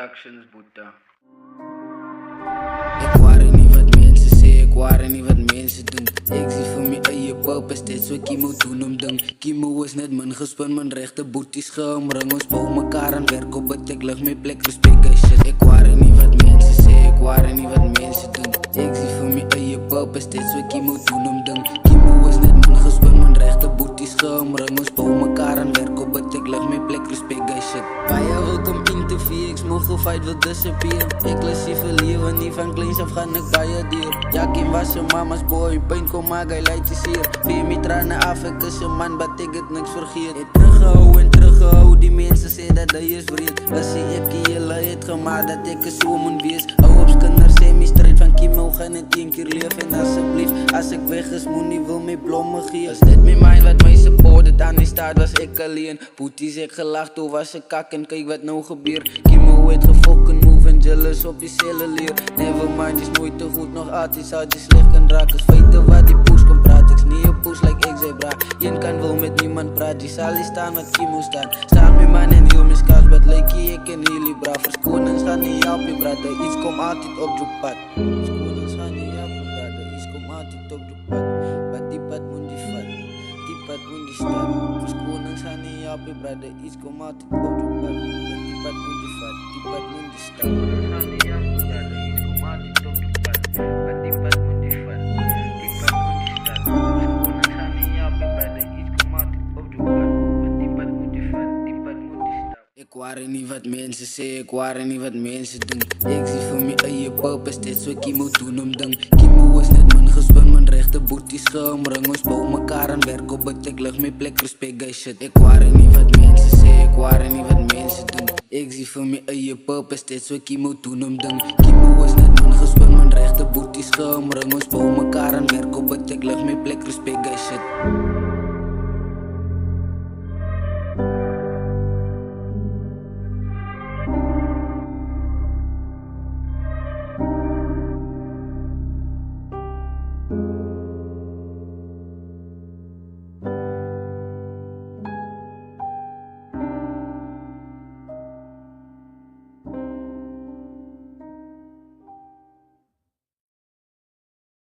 Productions, Boeta. Ek worry nie wat mense sê, ek worry nie wat mense doen. Ek sien vir my eie purpose, dit so ek moet doen om ding. Kimo is net min gespin, min regte boeties geomring. Ons bou mekaar aan werk op het ek lig my plek, respect guys shit. Ek worry nie wat mense sê, ek worry nie wat mense doen. Ek sien vir my eie purpose, dit so ek moet doen om ding. Kimo is net min gespin, min regte boeties geomring. Ons bou mekaar aan werk op het ek lig my plek, respect guys shit. Baie wil kom interview, ek smog gefight wil disappear. Ek lesie vir lewe nie van kleins af gaan ek baie deur. Jakim was een mama's boy, pijn kom maar hy leidt is hier. Bee my trane af, ek is een man, wat ek het niks vergeet. Het teruggehou en teruggehou, die mense sê dat hy is wreed. Was sê ek die hele het gemaakt, dat ek is so moet wees. Hou op skinder, sê my strijd van Kimo, gaan het een keer leef. En asseblief, as ek weg is, moet nie wil my blomme gee. Is dit my mind wat my support, het aan die staat was ek alleen. Boeties ek gelag, toe was ek kak en kyk wat nou gebeur. Kimo het gefokken move en jealous op die cellen leer. Never mind, is nooit te goed, nog altijd zou die slecht kan raak. Is feite wat die poes kan praat, ek is nie een poes like ek zei bra. Een kan wil met niemand praat, die sal nie staan wat Kimo staan. Staan my man en heel my skaars, wat lyk ek en heel bra. Verskonings gaan nie help je brother, iets kom altijd op jou pad. Verskonings gaan nie help je brother, iets kom altijd op jou pad. Wat die pad moet die vat, die pad moet die stap. Verskonings gaan nie help je brother, iets kom altijd op jou pad. Wat die pad moet die vat, die pad moet die stap. Verskonings gaan nie help je brother, iets kom altijd op jou pad. Wat die pad moet die vat, die pad moet die stap. Verskonings gaan nie help je brother, iets kom altijd op jou pad. Wat die pad moet die vat, die pad moet die stap. Ek worry nie wat mense sê, ek worry nie wat mense doen. Ek sien vir my eie purpose, dit so ek moet doen om ding. Kimo is net min gespin, min regte boeties geomring. Ons bou mekaar aan werk op het ek lig my plek, respect guys shit. Ek worry nie wat mense sê, ek worry nie wat mense doen. Ek sien vir my eie purpose, dit so ek moet doen om ding. Kimo is net min gespin, min regte boeties geomring. Ons bou mekaar aan werk op het ek lig my plek, respect guys shit.